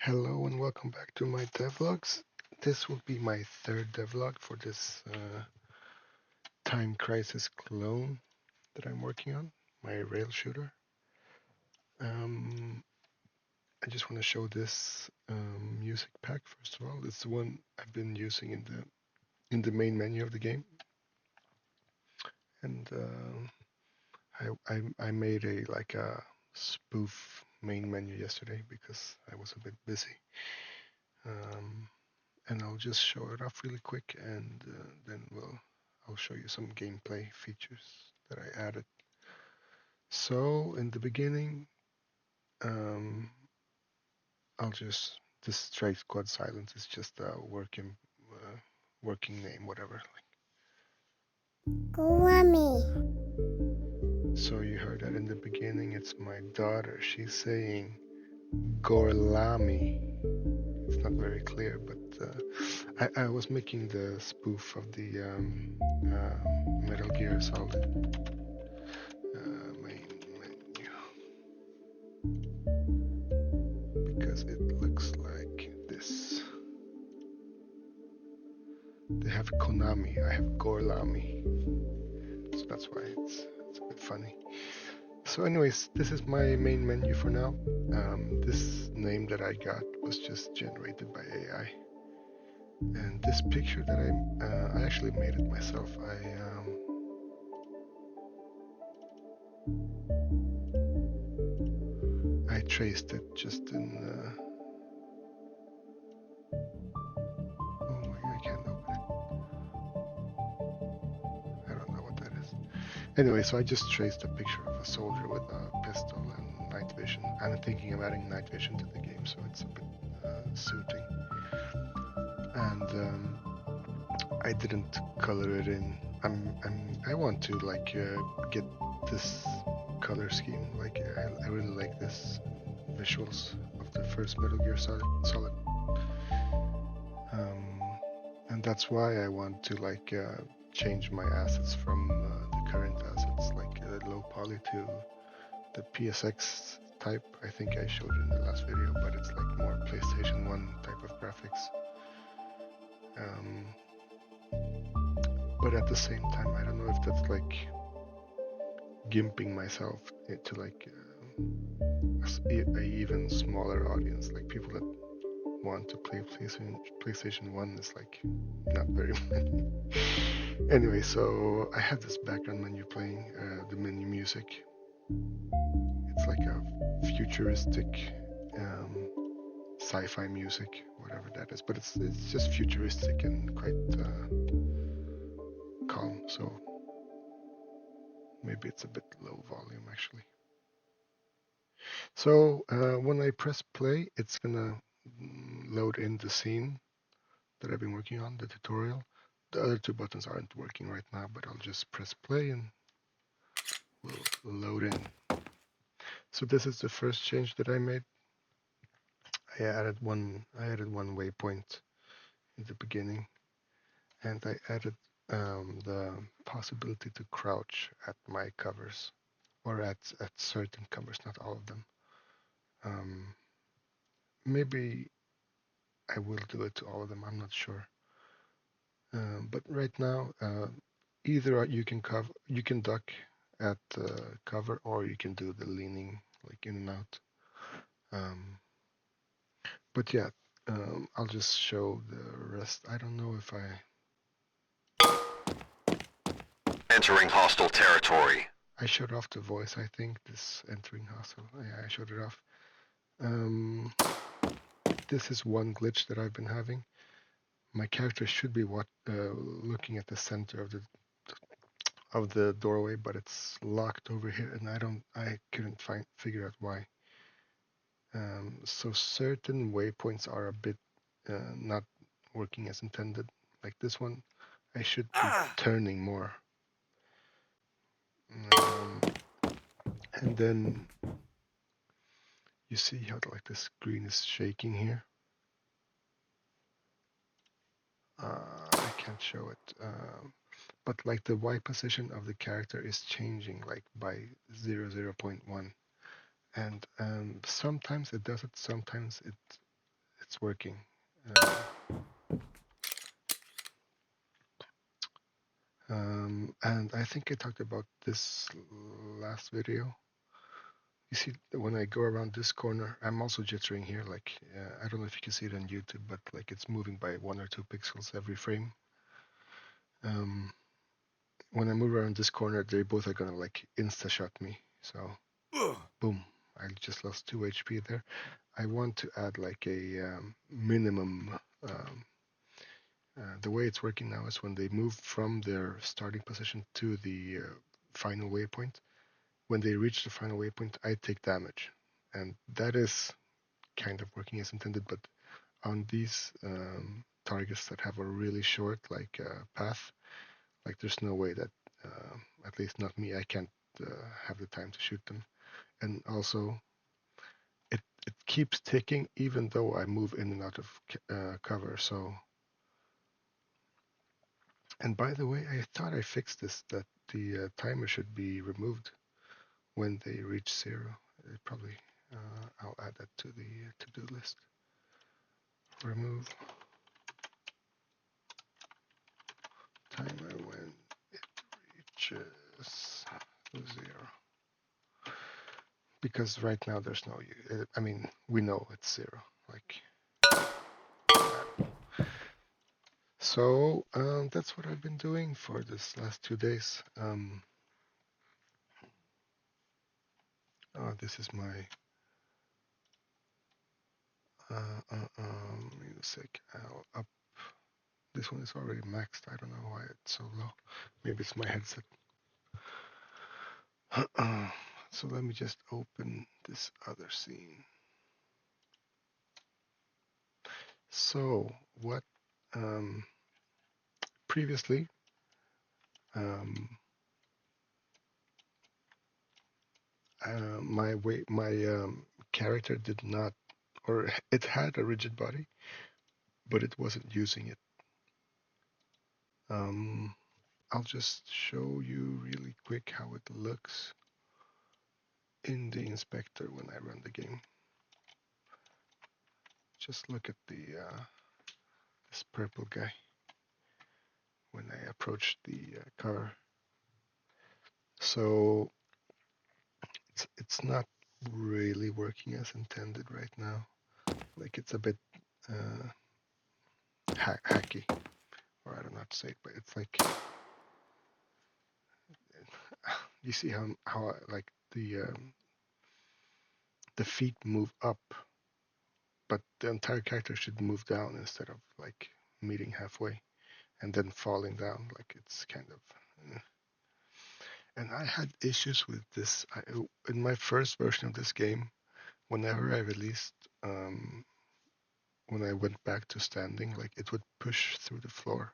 Hello and welcome back to my devlogs. This will be my third devlog for this Time Crisis clone that I'm working on, my rail shooter. Um, I just want to show this music pack first of all. It's the one I've been using in the main menu of the game, and I made a spoof main menu yesterday because I was a bit busy. Um, and I'll just show it off really quick, and then I'll show you some gameplay features that I added. So in the beginning, um, I'll just this straight squad silence is just a working name, whatever. Grammy. So you heard that in the beginning. It's my daughter. She's saying Gorlami. It's not very clear, but I was making the spoof of the Metal Gear Solid main menu because it looks like this. They have Konami, I have Gorlami, so that's why it's a bit funny. So, anyways, this is my main menu for now. This name that I got was just generated by AI, and this picture that I actually made it myself. I traced it just in. Oh my! I can't open it. I don't know what that is. Anyway, so I just traced a picture of a soldier with a pistol and night vision. I'm thinking of adding night vision to the game, so it's a bit suiting. And I didn't color it in. I want to get this color scheme. I really like this visuals of the first Metal Gear Solid. Um, and that's why I want to change my assets from the current assets, low poly, to the PSX type. I think I showed it in the last video, but it's like more PlayStation 1 type of graphics. Um, but at the same time, I don't know if that's like gimping myself to a even smaller audience, like people that want to play PlayStation 1 is like not very many. Anyway, so I have this background menu playing, the menu music. It's like a futuristic sci-fi music, whatever that is, but it's just futuristic and quite calm. So maybe it's a bit low volume actually. So when I press play, it's gonna load in the scene that I've been working on, the tutorial. The other two buttons aren't working right now, but I'll just press play and we'll load in. So this is the first change that I made. I added one waypoint in the beginning, and I added the possibility to crouch at my covers, or at certain covers, not all of them. Um, Maybe I will do it to all of them. I'm not sure. But right now, either you can duck at the cover, or you can do the leaning like in and out. Um, but yeah, I'll just show the rest. I don't know if Entering hostile territory. I showed off the voice. I think this entering hostile. Yeah, I showed it off. Um, this is one glitch that I've been having. My character should be looking at the center of the doorway, but it's locked over here, and I couldn't figure out why. So certain waypoints are a bit not working as intended. Like this one, I should be turning more. And then you see how the screen is shaking here. I can't show it, but like the Y position of the character is changing like by 0.1, and sometimes it does it, sometimes it's working. And I think I talked about this last video. You see, when I go around this corner, I'm also jittering here. Like, I don't know if you can see it on YouTube, but like it's moving by 1 or 2 pixels every frame. Um, when I move around this corner, they both are gonna like insta shot me. So, boom, I just lost 2 HP there. I want to add like a minimum. The way it's working now is when they move from their starting position to the final waypoint. When they reach the final waypoint, I take damage, and that is kind of working as intended. But on these targets that have a really short like path, like there's no way that, at least not me, I can't have the time to shoot them. And also, it keeps ticking even though I move in and out of cover. So, and by the way, I thought I fixed this, that the timer should be removed when they reach 0. Probably, I'll add that to the to-do list. Remove timer when it reaches 0. Because right now there's no, I mean, we know it's 0. Like, so that's what I've been doing for this last 2 days. This is my music. I'll up. This one is already maxed. I don't know why it's so low. Maybe it's my headset. So let me just open this other scene. So what? Previously, um, my character did not, or it had a rigid body, but it wasn't using it. Um, I'll just show you really quick how it looks in the inspector when I run the game. Just look at the this purple guy when I approach the car. So it's not really working as intended right now. Like it's a bit uh, hacky, or I don't know how to say it, but it's like you see how like the feet move up, but the entire character should move down instead of like meeting halfway and then falling down. Like it's kind of. And I had issues with this in my first version of this game. Whenever I released, when I went back to standing, like it would push through the floor.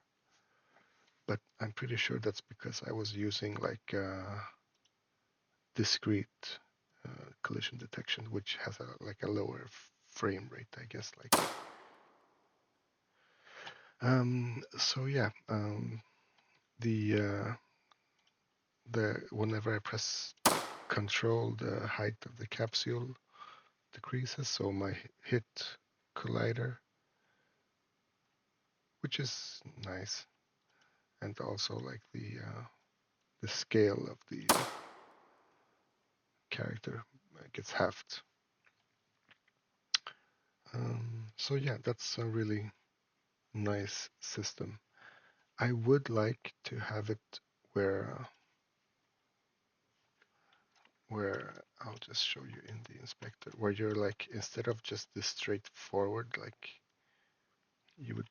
But I'm pretty sure that's because I was using like discrete collision detection, which has like a lower frame rate, I guess. Like, so yeah, the whenever I press control, the height of the capsule decreases, so my hit collider, which is nice, and also like the scale of the character gets halved. So yeah, that's a really nice system. I would like to have it where where I'll just show you in the inspector, where you're like, instead of just this straightforward, like you would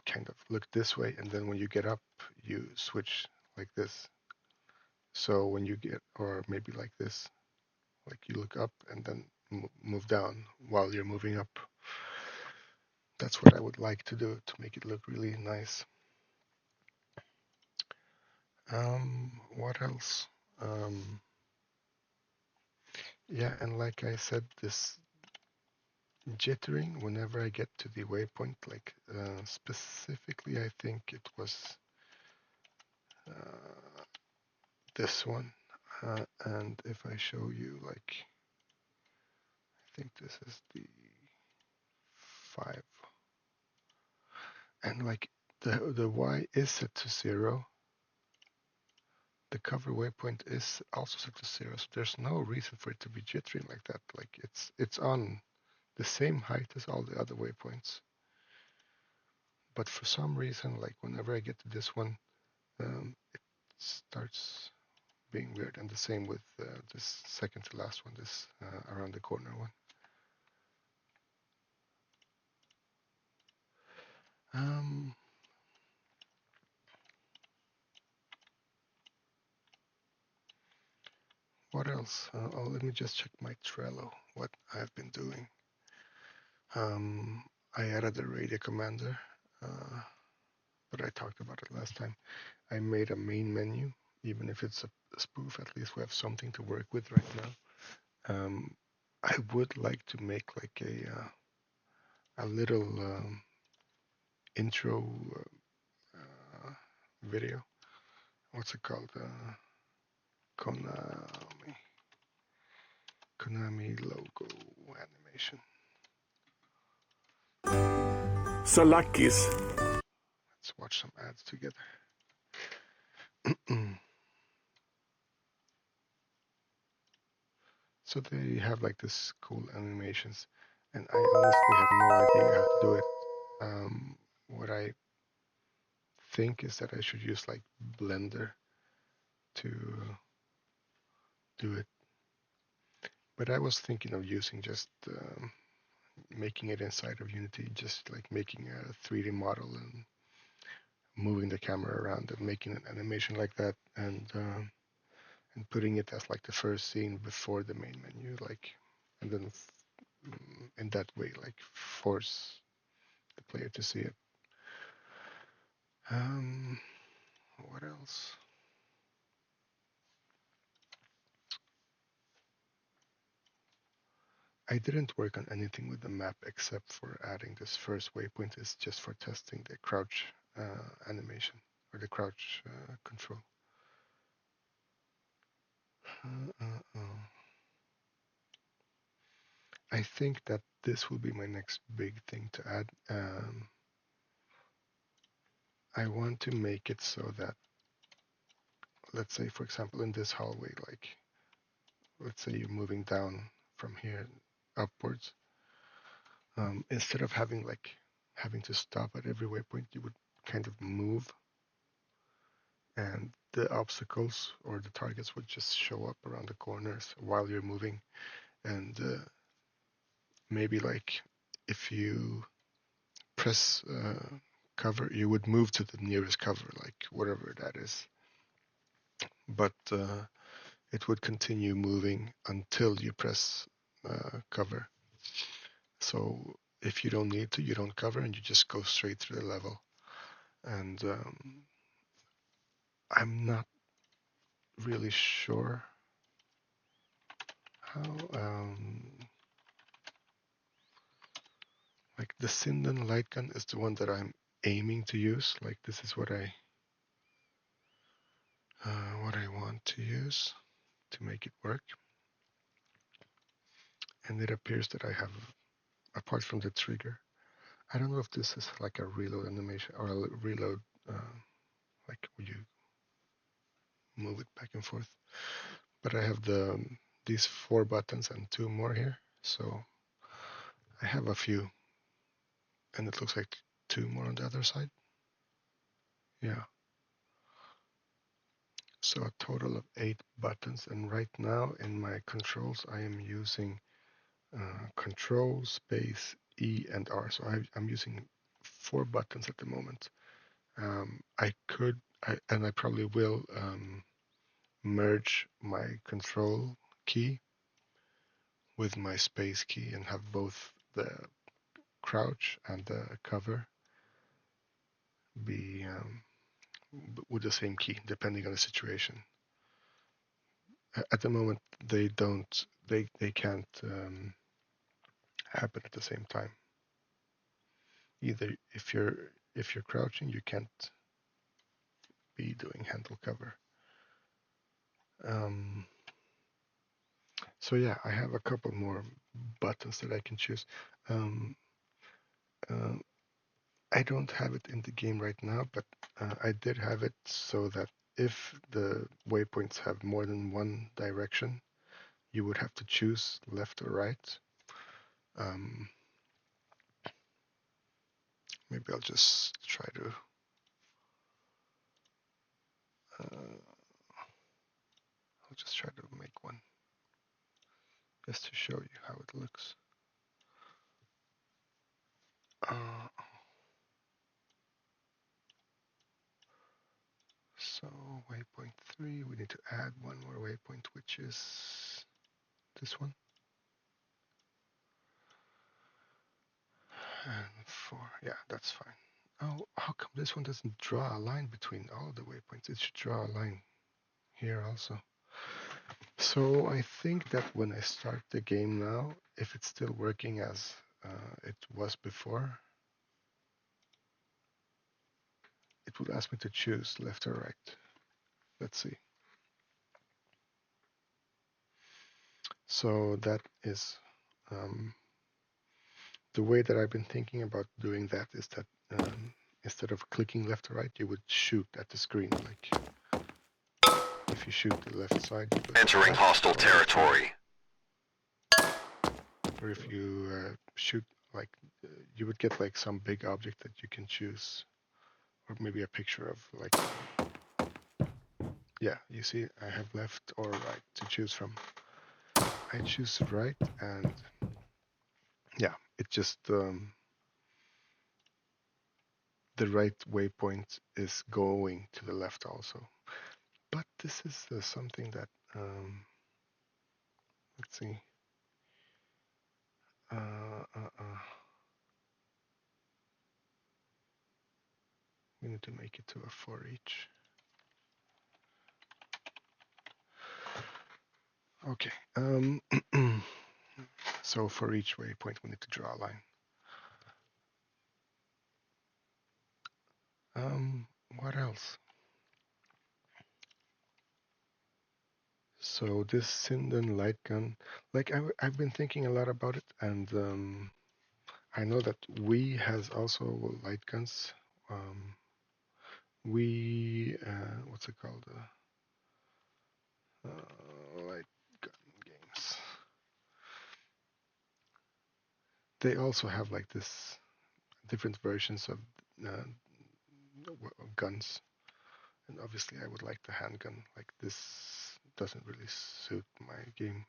kind of look this way, and then when you get up, you switch like this. So when you get, or maybe like this, like you look up and then move down while you're moving up. That's what I would like to do to make it look really nice. What else? Yeah, and like I said, this jittering whenever I get to the waypoint, like specifically, I think it was this one. And if I show you, like, I think this is the 5. And like the Y is set to 0. The cover waypoint is also set to 0, so there's no reason for it to be jittering like that. Like it's on the same height as all the other waypoints. But for some reason, like whenever I get to this one, it starts being weird. And the same with this second to last one, this around the corner one. Um, what else? Oh, let me just check my Trello, what I've been doing. I added a radio commander, but I talked about it last time. I made a main menu, even if it's a spoof, at least we have something to work with right now. I would like to make like a little intro uh, video. What's it called? Konami. Konami logo animation. Salakis. Let's watch some ads together. So they have like this cool animations, and I honestly have no idea how to do it. What I think is that I should use like Blender to do it. But I was thinking of using just making it inside of Unity, just like making a 3D model and moving the camera around and making an animation like that, and putting it as like the first scene before the main menu, like, and then in that way, like force the player to see it. Um, what else? I didn't work on anything with the map except for adding this first waypoint. Is just for testing the crouch animation or the crouch control. I think that this will be my next big thing to add. I want to make it so that, let's say, for example, in this hallway, like, let's say you're moving down from here upwards, instead of having to stop at every waypoint, you would kind of move, and the obstacles or the targets would just show up around the corners while you're moving. And maybe like if you press cover, you would move to the nearest cover, like whatever that is. But it would continue moving until you press cover. So if you don't need to, you don't cover and you just go straight through the level. And I'm not really sure how. Like the Sinden light gun is the one that I'm aiming to use. Like this is what I want to use to make it work. And it appears that I have, apart from the trigger, I don't know if this is like a reload animation or a reload, like when you move it back and forth. But I have these 4 buttons and 2 more here, so I have a few, and it looks like 2 more on the other side. Yeah. So a total of 8 buttons, and right now in my controls I am using Control, Space, E, and R. So I'm using 4 buttons at the moment. And I probably will merge my Control key with my Space key and have both the crouch and the cover be with the same key, depending on the situation. At the moment, they can't happen at the same time. Either if you're crouching, you can't be doing handle cover. Um, so yeah, I have a couple more buttons that I can choose. Um, Um, I don't have it in the game right now, but I did have it so that if the waypoints have more than one direction, you would have to choose left or right. Um, maybe I'll just try to I'll just try to make one just to show you how it looks. Uh, so waypoint 3, we need to add one more waypoint, which is this one. And 4, yeah, that's fine. Oh, how come this one doesn't draw a line between all the waypoints? It should draw a line here also. So I think that when I start the game now, if it's still working as it was before, it would ask me to choose left or right. Let's see. So that is the way that I've been thinking about doing that is that instead of clicking left or right, you would shoot at the screen. Like if you shoot the left side, you go to the Entering left, hostile territory. or if you shoot like you would get like some big object that you can choose, or maybe a picture of like yeah, you see I have left or right to choose from. I choose right, and yeah, it just the right waypoint is going to the left also. But this is something that let's see. We need to make it to a for each. Okay. So for each waypoint, we need to draw a line. What else? So this Sinden light gun, like I've been thinking a lot about it, and I know that Wii has also light guns. We what's it called? Light gun games. They also have like this different versions of guns, and obviously I would like the handgun. Like this doesn't really suit my game.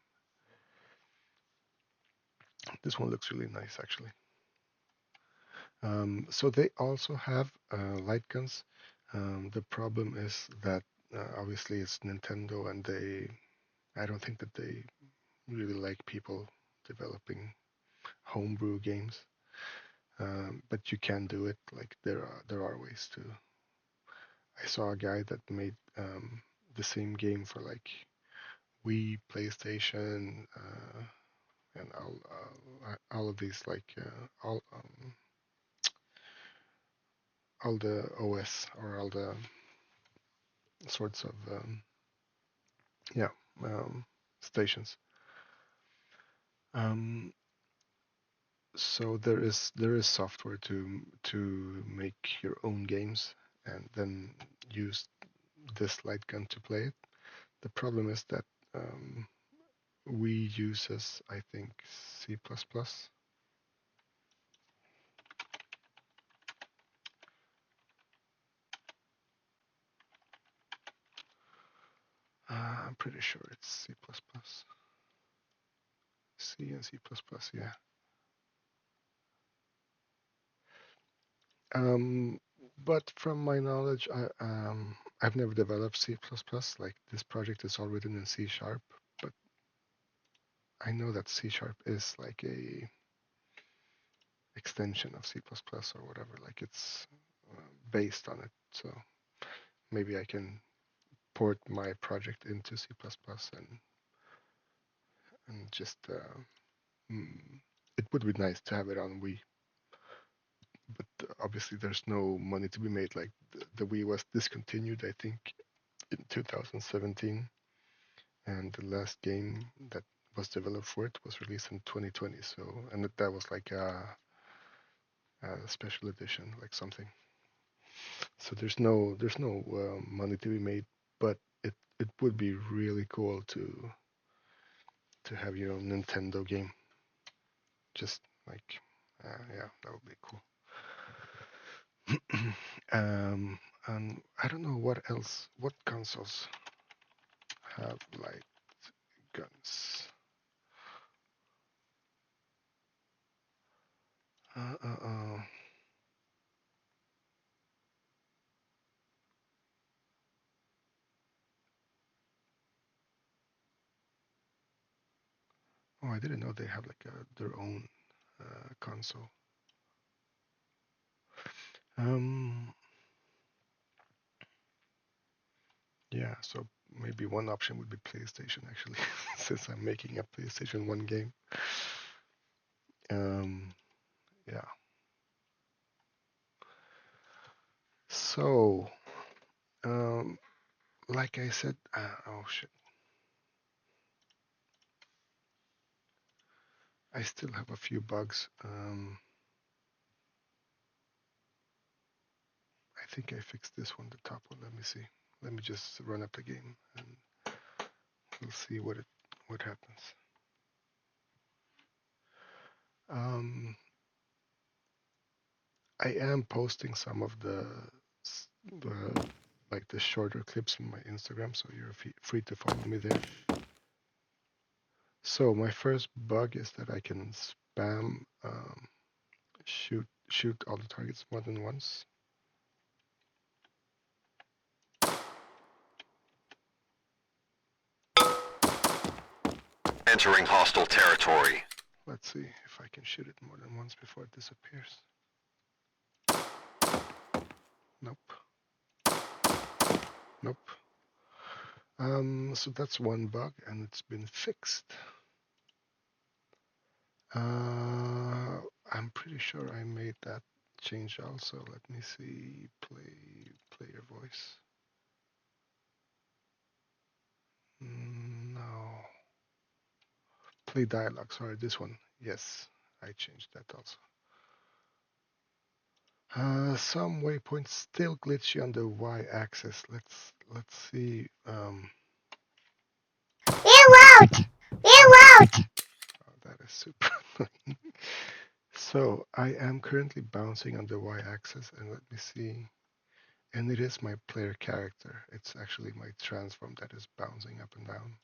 This one looks really nice actually. So they also have light guns. The problem is that obviously it's Nintendo, and I don't think that they really like people developing homebrew games. But you can do it. Like there are ways to. I saw a guy that made the same game for like Wii, PlayStation, and all of these like all the OS or all the sorts of yeah stations. Um, so there is software to make your own games and then use this light gun to play it. The problem is that we uses I think C++. I'm pretty sure it's C++. C and C++, yeah. Um, but from my knowledge, I've never developed C++. Like this project is all written in C sharp, but I know that C sharp is like a extension of C++ or whatever. Like it's based on it. So maybe I can port my project into C++ and just it would be nice to have it on Wii. But obviously, there's no money to be made. Like the Wii was discontinued, I think, in 2017, and the last game that was developed for it was released in 2020. So, and that was like special edition, like something. So there's no money to be made, but it would be really cool to have your own Nintendo game. Just like yeah, that would be cool. And I don't know what else. What consoles have light guns? Uh, uh, uh. Oh, I didn't know they have like their own console. Um, yeah, so maybe one option would be PlayStation actually, since I'm making a PlayStation 1 game. Um, yeah. So, um, like I said, oh shit, I still have a few bugs. I think I fixed this one, the top one. Let me see. Let me just run up the game and we'll see what happens. Um, I am posting some of the like the shorter clips on my Instagram, so you're free to follow me there. So my first bug is that I can spam shoot all the targets more than once. Entering hostile territory. Let's see if I can shoot it more than once before it disappears. Nope. Nope. So that's one bug and it's been fixed. I'm pretty sure I made that change also. Let me see. Player voice. No. Play dialogue. Sorry, this one. Yes, I changed that also. Some waypoints still glitchy on the y-axis. Let's see. Oh, that is super annoying. So I am currently bouncing on the y-axis, and let me see. And it is my player character. It's actually my transform that is bouncing up and down.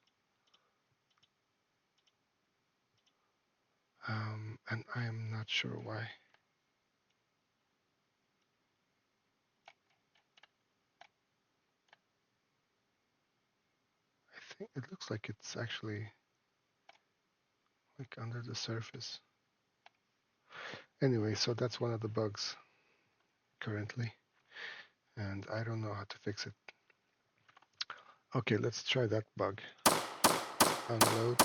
And I am not sure why. I think it looks like it's actually like under the surface. Anyway, so that's one of the bugs currently, and I don't know how to fix it. Okay, let's try that bug. Unload.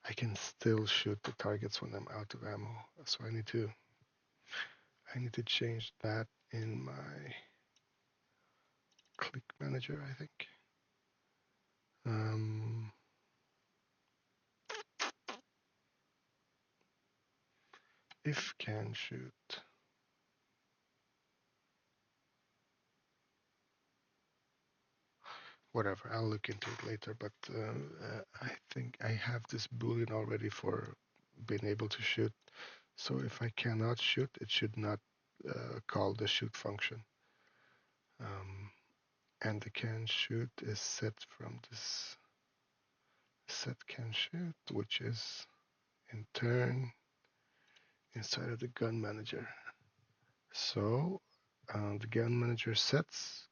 I can still shoot the targets when I'm out of ammo. So I need to change that in my click manager, I think. Um, if can shoot. Whatever, I'll look into it later. But I think I have this boolean already for being able to shoot. So if I cannot shoot, it should not call the shoot function. And the can shoot is set from this set can shoot, which is in turn inside of the gun manager. So the gun manager sets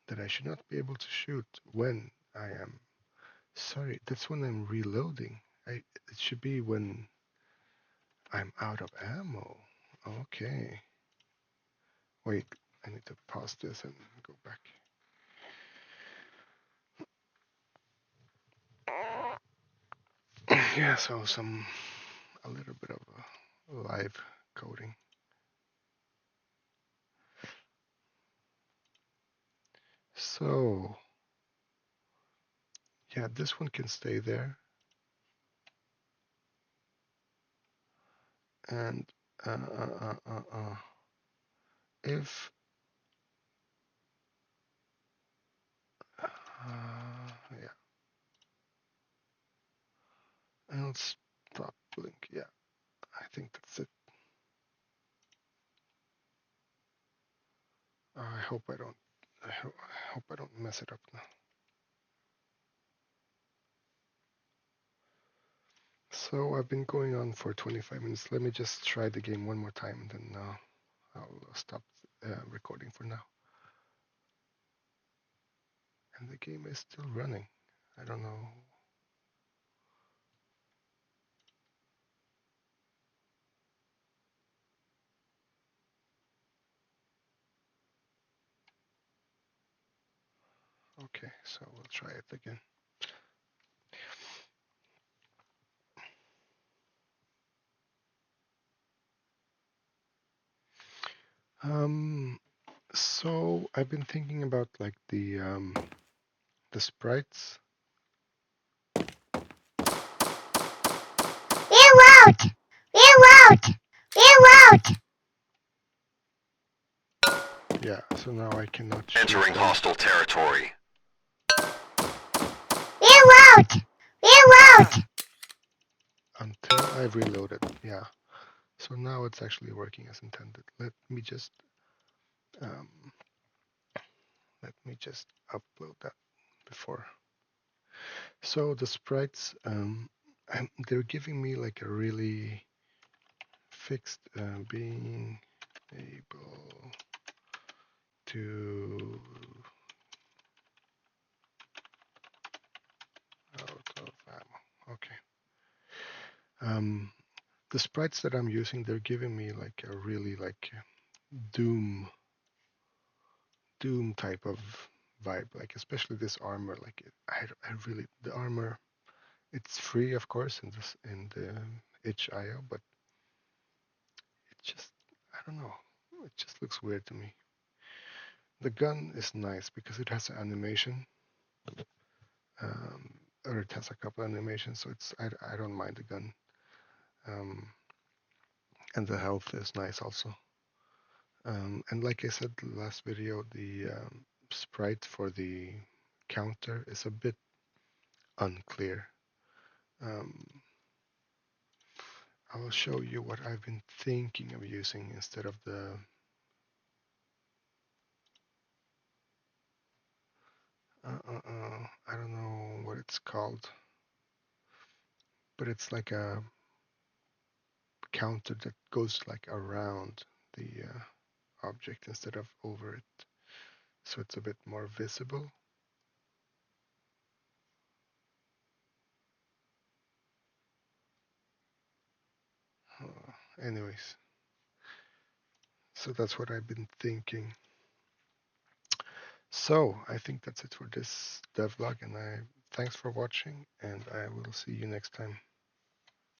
that I should not be able to shoot when I am. Sorry, that's when I'm reloading. It should be when I'm out of ammo. Okay. Wait, I need to pause this and go back. Yeah, so a little bit of a live coding. So Yeah, this one can stay there. And if yeah, and stop blink. Yeah, I think that's it. I hope I don't. I hope I don't mess it up now. So I've been going on for 25 minutes. Let me just try the game one more time, then I'll stop recording for now. And the game is still running. I don't know. Okay, so we'll try it again. So I've been thinking about like the sprites. Reroute! Reroute! Reroute! Yeah, so now I cannot shoot Entering them hostile territory. Reroute! Reroute! until I've reloaded. Yeah, so now it's actually working as intended. Um, let me just upload that before. So the sprites, they're giving me like a really fixed being able to out of ammo. Okay. Um, the sprites that I'm using, they're giving me like a really like Doom type of vibe. Like especially this armor. Like I really the armor. It's free, of course, in the itch.io, but it just I don't know. It just looks weird to me. The gun is nice because it has an animation, um, or it has a couple animations, so I don't mind the gun, um, and the health is nice also. And like I said the last video, the sprite for the counter is a bit unclear. Um, I will show you what I've been thinking of using instead of the I don't know what it's called, but it's like a counter that goes like around the object instead of over it, so it's a bit more visible. Anyways, so that's what I've been thinking. So I think that's it for this devlog, and I thanks for watching, and I will see you next time.